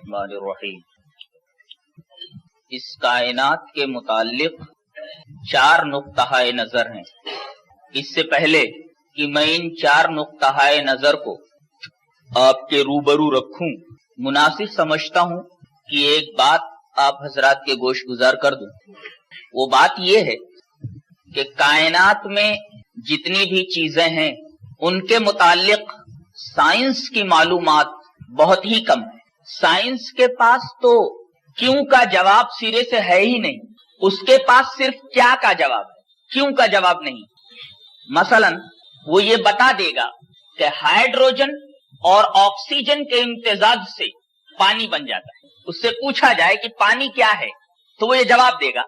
الرحمن الرحیم۔ اس کائنات کے متعلق 4 نقطہ نظر ہیں۔ اس سے پہلے کہ میں ان 4 نقطہ نظر کو آپ کے روبرو رکھوں، مناسب سمجھتا ہوں کہ ایک بات آپ حضرات کے گوش گزار کر دوں۔ وہ بات یہ ہے کہ کائنات میں جتنی بھی چیزیں ہیں ان کے متعلق سائنس کی معلومات بہت ہی کم ہے۔ سائنس کے پاس تو کیوں کا جواب سرے سے ہے ہی نہیں، اس کے پاس صرف کیا کا جواب ہے، کیوں کا جواب نہیں۔ مثلا وہ یہ بتا دے گا کہ ہائیڈروجن اور آکسیجن کے امتزاج سے پانی بن جاتا ہے۔ اس سے پوچھا جائے کہ پانی کیا ہے تو وہ یہ جواب دے گا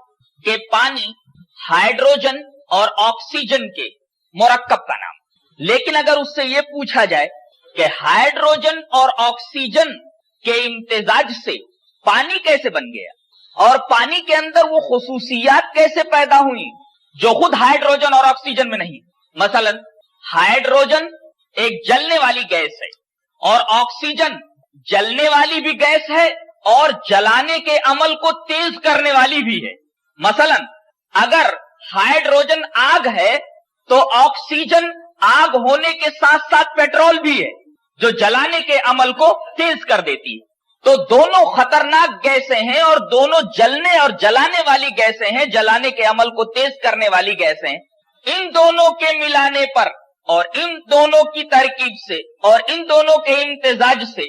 کہ پانی ہائیڈروجن اور آکسیجن کے مرکب کا نام۔ لیکن اگر اس سے یہ پوچھا جائے کہ ہائیڈروجن اور آکسیجن کے امتزاج سے پانی کیسے بن گیا اور پانی کے اندر وہ خصوصیات کیسے پیدا ہوئی جو خود ہائیڈروجن اور آکسیجن میں نہیں۔ مثلا ہائیڈروجن ایک جلنے والی گیس ہے اور آکسیجن جلنے والی بھی گیس ہے اور جلانے کے عمل کو تیز کرنے والی بھی ہے۔ مثلا اگر ہائیڈروجن آگ ہے تو آکسیجن آگ ہونے کے ساتھ ساتھ پیٹرول بھی ہے جو جلانے کے عمل کو تیز کر دیتی ہے۔ تو دونوں خطرناک گیسیں ہیں اور دونوں جلنے اور جلانے والی گیسیں ہیں، جلانے کے عمل کو تیز کرنے والی گیسیں۔ ان دونوں کے ملانے پر اور ان دونوں کی ترکیب سے اور ان دونوں کے امتزاج سے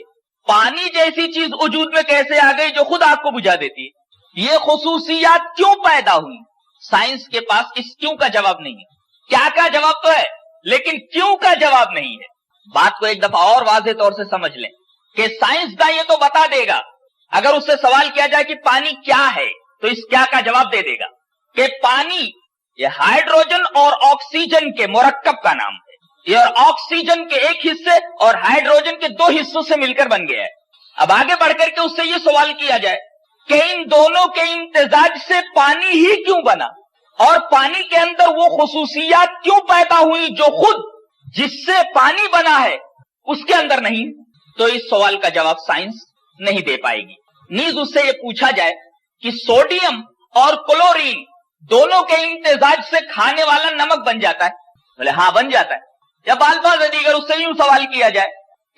پانی جیسی چیز وجود میں کیسے آ گئی جو خود آگ کو بجھا دیتی ہے۔ یہ خصوصیات کیوں پیدا ہوئی؟ سائنس کے پاس اس کیوں کا جواب نہیں ہے۔ کیا کا جواب تو ہے لیکن کیوں کا جواب نہیں ہے۔ بات کو ایک دفعہ اور واضح طور سے سمجھ لیں کہ سائنس کا یہ تو بتا دے گا، اگر اس سے سوال کیا جائے کہ پانی کیا ہے تو اس کیا کا جواب دے دے گا کہ پانی یہ ہائیڈروجن اور آکسیجن کے مرکب کا نام ہے، یہ آکسیجن کے ایک حصے اور ہائیڈروجن کے 2 حصوں سے مل کر بن گیا ہے۔ اب آگے بڑھ کر کے اس سے یہ سوال کیا جائے کہ ان دونوں کے امتزاج سے پانی ہی کیوں بنا اور پانی کے اندر وہ خصوصیات کیوں پیدا ہوئی جو خود جس سے پانی بنا ہے اس کے اندر نہیں، تو اس سوال کا جواب سائنس نہیں دے پائے گی۔ نیز اس سے یہ پوچھا جائے کہ سوڈیم اور کلورین دونوں کے امتزاج سے کھانے والا نمک بن جاتا ہے، بولے ہاں بن جاتا ہے۔ یا بالفاظ دیگر اس سے یوں سوال کیا جائے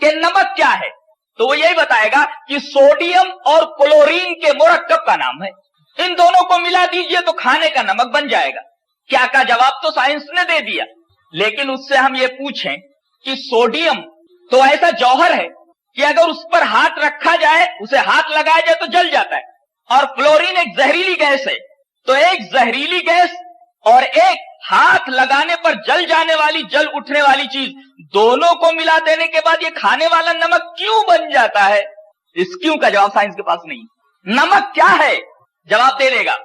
کہ نمک کیا ہے تو وہ یہی بتائے گا کہ سوڈیم اور کلورین کے مرکب کا نام ہے، ان دونوں کو ملا دیجئے تو کھانے کا نمک بن جائے گا۔ کیا کا جواب تو سائنس نے دے دیا، لیکن اس سے ہم یہ پوچھیں کہ سوڈیم تو ایسا جوہر ہے کہ اگر اس پر ہاتھ رکھا جائے، اسے ہاتھ لگایا جائے تو جل جاتا ہے، اور کلورین ایک زہریلی گیس ہے، تو ایک زہریلی گیس اور ایک ہاتھ لگانے پر جل جانے والی، جل اٹھنے والی چیز، دونوں کو ملا دینے کے بعد یہ کھانے والا نمک کیوں بن جاتا ہے؟ اس کیوں کا جواب سائنس کے پاس نہیں۔ نمک کیا ہے؟ جواب دے دے گا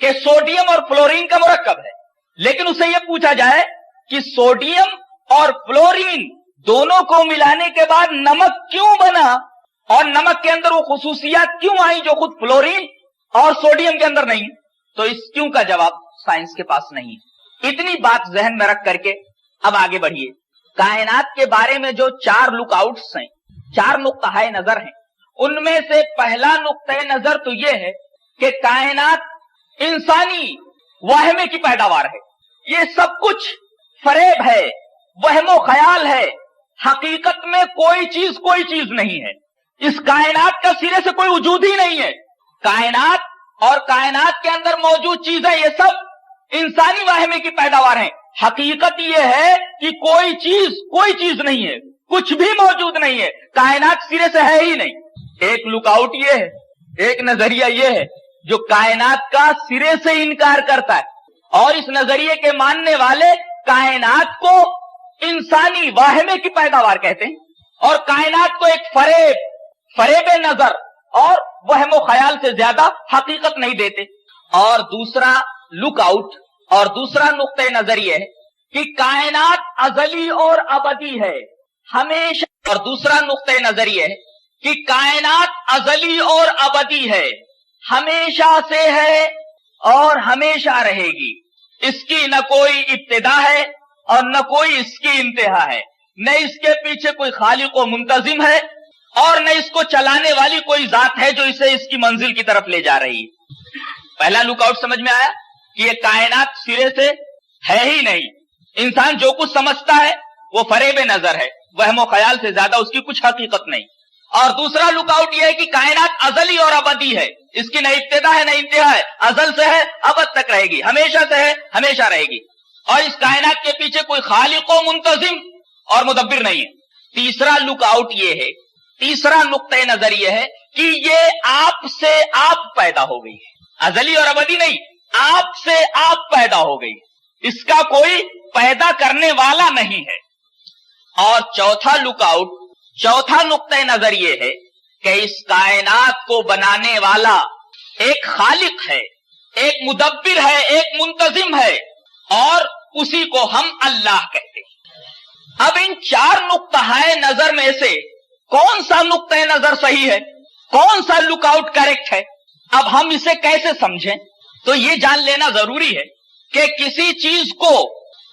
کہ سوڈیم اور فلورین کا مرکب ہے، لیکن اسے یہ پوچھا جائے کہ سوڈیم اور فلورین دونوں کو ملانے کے بعد نمک کیوں بنا اور نمک کے اندر وہ خصوصیات کیوں آئی جو خود فلورین اور سوڈیم کے اندر نہیں، تو اس کیوں کا جواب سائنس کے پاس نہیں۔ اتنی بات ذہن میں رکھ کر کے اب آگے بڑھیے۔ کائنات کے بارے میں جو 4 لک آؤٹس ہیں، 4 نقطہ نظر ہیں، ان میں سے پہلا نقطہ نظر تو یہ ہے کہ کائنات انسانی وہمے کی پیداوار ہے۔ یہ سب کچھ فریب ہے، وہم و خیال ہے، حقیقت میں کوئی چیز نہیں ہے۔ اس کائنات کا سرے سے کوئی وجود ہی نہیں ہے۔ کائنات اور کائنات کے اندر موجود چیزیں یہ سب انسانی واہمے کی پیداوار ہیں۔ حقیقت یہ ہے کہ کوئی چیز نہیں ہے، کچھ بھی موجود نہیں ہے، کائنات سرے سے ہے ہی نہیں۔ ایک لک آؤٹ یہ ہے، ایک نظریہ یہ ہے جو کائنات کا سرے سے انکار کرتا ہے، اور اس نظریے کے ماننے والے کائنات کو انسانی واہمے کی پیداوار کہتے ہیں اور کائنات کو ایک فریب نظر اور وہم و خیال سے زیادہ حقیقت نہیں دیتے۔ اور دوسرا لک آؤٹ اور دوسرا نقطہ نظر یہ ہے کہ کائنات ازلی اور ابدی ہے ہمیشہ، اور دوسرا نقطہ نظر یہ ہے کہ کائنات ازلی اور ابدی ہے، ہمیشہ سے ہے اور ہمیشہ رہے گی۔ اس کی نہ کوئی ابتدا ہے اور نہ کوئی اس کی انتہا ہے، نہ اس کے پیچھے کوئی خالق و منتظم ہے اور نہ اس کو چلانے والی کوئی ذات ہے جو اسے اس کی منزل کی طرف لے جا رہی ہے۔ پہلا لک آؤٹ سمجھ میں آیا کہ یہ کائنات سرے سے ہے ہی نہیں، انسان جو کچھ سمجھتا ہے وہ فریب نظر ہے، وہم و خیال سے زیادہ اس کی کچھ حقیقت نہیں۔ اور دوسرا لک آؤٹ یہ ہے کہ کائنات ازلی اور ابدی ہے، اس کی نہ ابتدا ہے نہ انتہا ہے، ازل سے ہے ابد تک رہے گی، ہمیشہ سے ہے ہمیشہ رہے گی، اور اس کائنات کے پیچھے کوئی خالق و منتظم اور مدبر نہیں ہے۔ تیسرا لک آؤٹ یہ ہے، تیسرا نقطۂ نظر یہ ہے کہ یہ آپ سے آپ پیدا ہو گئی ہے، ازلی اور ابدی نہیں، آپ سے آپ پیدا ہو گئی، اس کا کوئی پیدا کرنے والا نہیں ہے۔ اور چوتھا لک آؤٹ، چوتھا نقطۂ نظر یہ ہے کہ اس کائنات کو بنانے والا ایک خالق ہے، ایک مدبر ہے، ایک منتظم ہے، اور اسی کو ہم اللہ کہتے ہیں۔ اب ان چار نقطۂ نظر میں سے کون سا نقطۂ نظر صحیح ہے، کون سا لک آؤٹ کریکٹ ہے، اب ہم اسے کیسے سمجھیں؟ تو یہ جان لینا ضروری ہے کہ کسی چیز کو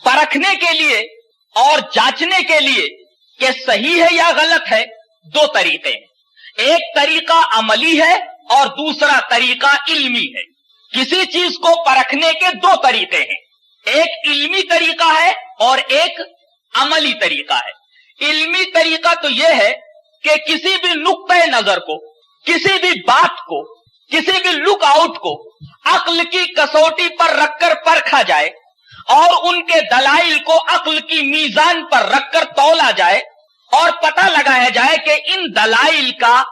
پرکھنے کے لیے اور جانچنے کے لیے کہ صحیح ہے یا غلط ہے، دو طریقے ہیں، ایک طریقہ عملی ہے اور دوسرا طریقہ علمی ہے۔ کسی چیز کو پرکھنے کے دو طریقے ہیں، ایک علمی طریقہ ہے اور ایک عملی طریقہ ہے۔ علمی طریقہ تو یہ ہے کہ کسی بھی نقطۂ نظر کو، کسی بھی بات کو، کسی بھی لک آؤٹ کو عقل کی کسوٹی پر رکھ کر پرکھا جائے اور ان کے دلائل کو عقل کی میزان پر رکھ کر تولا جائے اور پتہ لگایا جائے کہ ان دلائل کا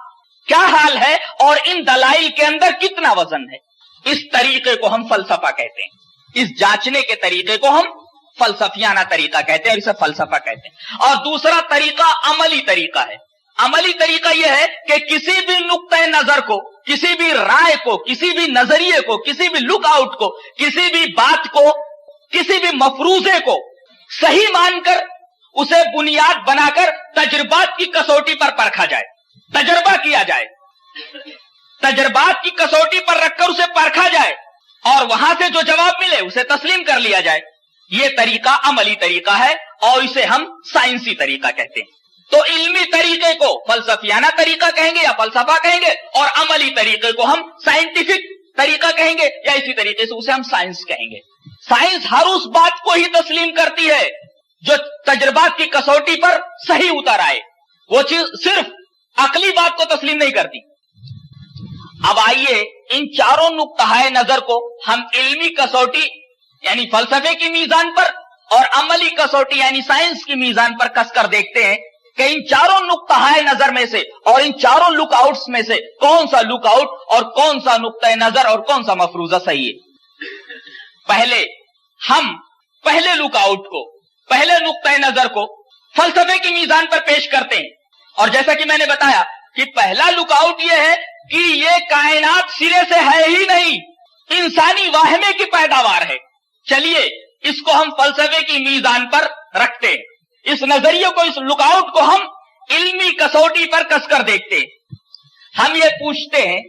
کیا حال ہے اور ان دلائل کے اندر کتنا وزن ہے۔ اس طریقے کو ہم فلسفہ کہتے ہیں، اس جانچنے کے طریقے کو ہم فلسفیانہ طریقہ کہتے ہیں اور اسے فلسفہ کہتے ہیں۔ اور دوسرا طریقہ عملی طریقہ ہے۔ عملی طریقہ یہ ہے کہ کسی بھی نقطۂ نظر کو، کسی بھی رائے کو، کسی بھی نظریے کو، کسی بھی لک آؤٹ کو، کسی بھی بات کو، کسی بھی مفروضے کو صحیح مان کر اسے بنیاد بنا کر تجربات کی کسوٹی پر پرکھا جائے، تجربہ کیا جائے، تجربات کی کسوٹی پر رکھ کر اسے پرکھا جائے اور وہاں سے جو جواب ملے اسے تسلیم کر لیا جائے۔ یہ طریقہ عملی طریقہ ہے اور اسے ہم سائنسی طریقہ کہتے ہیں۔ تو علمی طریقے کو فلسفیانہ طریقہ کہیں گے یا فلسفہ کہیں گے، اور عملی طریقے کو ہم سائنٹیفک طریقہ کہیں گے یا اسی طریقے سے اسے ہم سائنس کہیں گے۔ سائنس ہر اس بات کو ہی تسلیم کرتی ہے جو تجربات کی کسوٹی پر صحیح اتر آئے، وہ چیز صرف عقلی بات کو تسلیم نہیں کرتی۔ اب آئیے ان چاروں نقطۂ نظر کو ہم علمی کسوٹی یعنی فلسفے کی میزان پر اور عملی کسوٹی یعنی سائنس کی میزان پر کس کر دیکھتے ہیں کہ ان چاروں نقطۂ نظر میں سے اور ان چاروں لک آؤٹس میں سے کون سا لک آؤٹ اور کون سا نقطۂ نظر اور کون سا مفروضہ صحیح ہے۔ پہلے ہم پہلے لک آؤٹ کو، پہلے نقطۂ نظر کو فلسفے کی میزان پر پیش کرتے ہیں، اور جیسا کہ میں نے بتایا کہ پہلا لک آؤٹ یہ ہے کہ یہ کائنات سرے سے ہے ہی نہیں، انسانی واہمے کی پیداوار ہے۔ چلیے اس کو ہم فلسفے کی میزان پر رکھتے ہیں، اس نظریے کو، اس لک آؤٹ کو ہم علمی کسوٹی پر کس کر دیکھتے ہیں۔ ہم یہ پوچھتے ہیں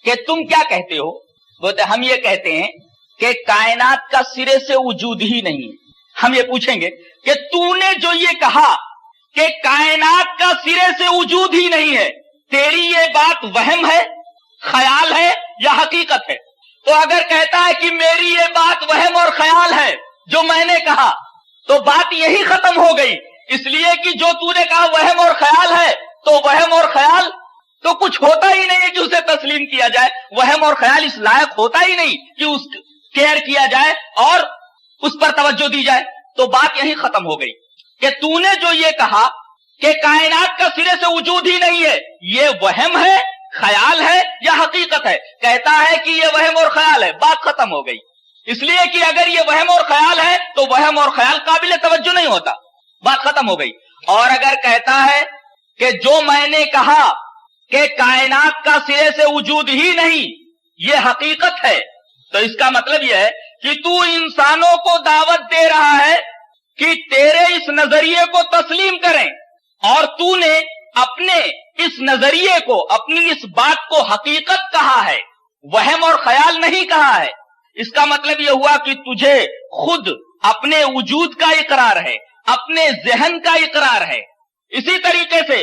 کہ تم کیا کہتے ہو؟ بولتے ہم یہ کہتے ہیں کہ کائنات کا سرے سے وجود ہی نہیں۔ ہم یہ پوچھیں گے کہ تو نے جو یہ کہا کہ کائنات کا سرے سے وجود ہی نہیں ہے، تیری یہ بات وہم ہے، خیال ہے یا حقیقت ہے؟ تو اگر کہتا ہے کہ میری یہ بات وہم اور خیال ہے جو میں نے کہا، تو بات یہی ختم ہو گئی، اس لیے کہ جو تو نے کہا وہم اور خیال ہے تو وہم اور خیال تو کچھ ہوتا ہی نہیں ہے کہ اسے تسلیم کیا جائے، وہم اور خیال اس لائق ہوتا ہی نہیں کہ اس کیئر کیا جائے اور اس پر توجہ دی جائے۔ تو بات یہی ختم ہو گئی کہ تو نے جو یہ کہا کہ کائنات کا سرے سے وجود ہی نہیں ہے، یہ وہم ہے، خیال ہے یا حقیقت ہے؟ کہتا ہے کہ یہ وہم اور خیال ہے، بات ختم ہو گئی، اس لیے کہ اگر یہ وہم اور خیال ہے تو وہم اور خیال قابل توجہ نہیں ہوتا، بات ختم ہو گئی۔ اور اگر کہتا ہے کہ جو میں نے کہا کہ کائنات کا سرے سے وجود ہی نہیں یہ حقیقت ہے، تو اس کا مطلب یہ ہے کہ تو انسانوں کو دعوت دے رہا ہے کہ تیرے اس نظریے کو تسلیم کریں، اور تو نے اپنے اس نظریے کو، اپنی اس بات کو حقیقت کہا ہے، وہم اور خیال نہیں کہا ہے۔ اس کا مطلب یہ ہوا کہ تجھے خود اپنے وجود کا اقرار ہے، اپنے ذہن کا اقرار ہے۔ اسی طریقے سے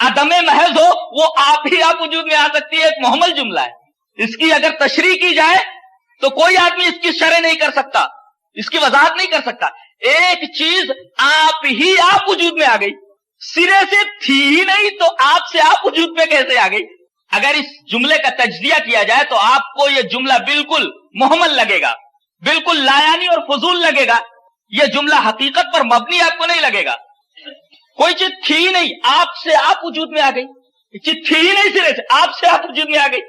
عدم محض ہو وہ آپ ہی آپ وجود میں آ سکتی ہے. ایک محمل جملہ ہے. اس کی اگر تشریح کی جائے تو کوئی آدمی اس کی شرح نہیں کر سکتا, اس کی وضاحت نہیں کر سکتا. ایک چیز آپ ہی آپ وجود میں آ گئی, سرے سے تھی ہی نہیں تو آپ سے آپ وجود میں کیسے آ گئی؟ اگر اس جملے کا تجزیہ کیا جائے تو آپ کو یہ جملہ بالکل محمل لگے گا, بالکل لایانی اور فضول لگے گا. یہ جملہ حقیقت پر مبنی آپ کو نہیں لگے گا. کوئی چیز تھی ہی نہیں, آپ سے آپ وجود میں آ گئی. چیز تھی ہی نہیں سرے سے, آپ سے آپ وجود میں آ گئی.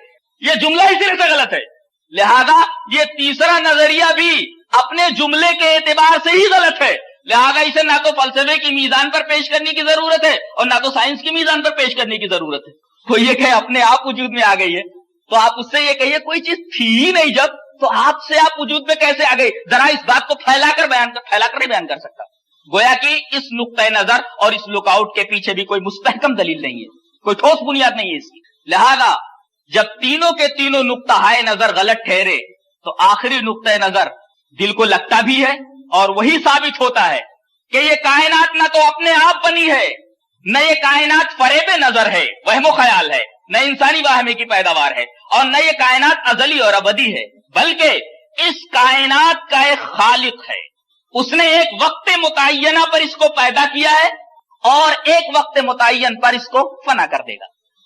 یہ جملہ ہی سرے سے غلط ہے. لہذا یہ تیسرا نظریہ بھی اپنے جملے کے اعتبار سے ہی غلط ہے. لہذا اسے نہ تو فلسفے کی میزان پر پیش کرنے کی ضرورت ہے اور نہ تو سائنس کی میزان پر پیش کرنے کی ضرورت ہے. کوئی یہ کہ اپنے آپ وجود میں آ گئی ہے تو آپ اس سے یہ کہیے کوئی چیز تھی ہی نہیں جب, تو آپ سے آپ وجود میں کیسے آ گئی؟ ذرا اس بات کو پھیلا کر نہیں بیان کر سکتا. گویا کہ اس نقطۂ نظر اور اس لک آؤٹ کے پیچھے بھی کوئی مستحکم دلیل نہیں ہے, کوئی ٹھوس بنیاد نہیں ہے اس کی. لہذا جب تینوں کے تینوں نقطۂ نظر غلط ٹھہرے تو آخری نقطۂ نظر دل کو لگتا بھی ہے اور وہی ثابت ہوتا ہے کہ یہ کائنات نہ تو اپنے آپ بنی ہے, نہ یہ کائنات فریب نظر ہے, وہم و خیال ہے, نہ انسانی واہمے کی پیداوار ہے, اور نہ یہ کائنات ازلی اور ابدی ہے, بلکہ اس کائنات کا ایک خالق ہے. اس نے ایک وقت متعینہ پر اس کو پیدا کیا ہے اور ایک وقت متعین پر اس کو فنا کر دے گا.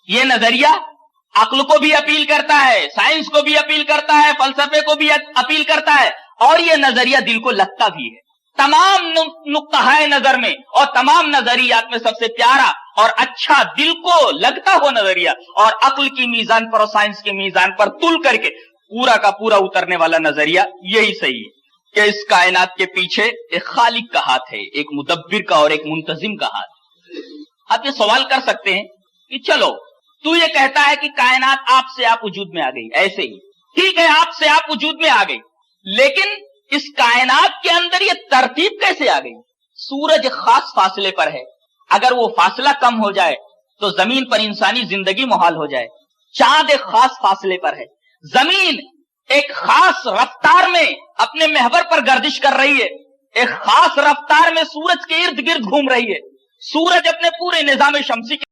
یہ نظریہ عقل کو بھی اپیل کرتا ہے, سائنس کو بھی اپیل کرتا ہے, فلسفے کو بھی اپیل کرتا ہے, اور یہ نظریہ دل کو لگتا بھی ہے. تمام نقطۂ نظر میں اور تمام نظریات میں سب سے پیارا اور اچھا دل کو لگتا ہوا نظریہ اور عقل کی میزان پر اور سائنس کی میزان پر تل کر کے پورا کا پورا اترنے والا نظریہ یہی صحیح ہے کہ اس کائنات کے پیچھے ایک خالق کا ہاتھ ہے, ایک مدبر کا اور ایک منتظم کا ہاتھ. آپ یہ سوال کر سکتے ہیں کہ چلو تو یہ کہتا ہے کہ کائنات آپ سے آپ وجود میں آ گئی, ایسے ہی ٹھیک ہے آپ سے آپ وجود میں آ گئی, لیکن اس کائنات کے اندر یہ ترتیب کیسے آ گئی؟ سورج خاص فاصلے پر ہے, اگر وہ فاصلہ کم ہو جائے تو زمین پر انسانی زندگی محال ہو جائے. چاند ایک خاص فاصلے پر ہے, زمین ایک خاص رفتار میں اپنے محور پر گردش کر رہی ہے, ایک خاص رفتار میں سورج کے ارد گرد گھوم رہی ہے. سورج اپنے پورے نظام شمسی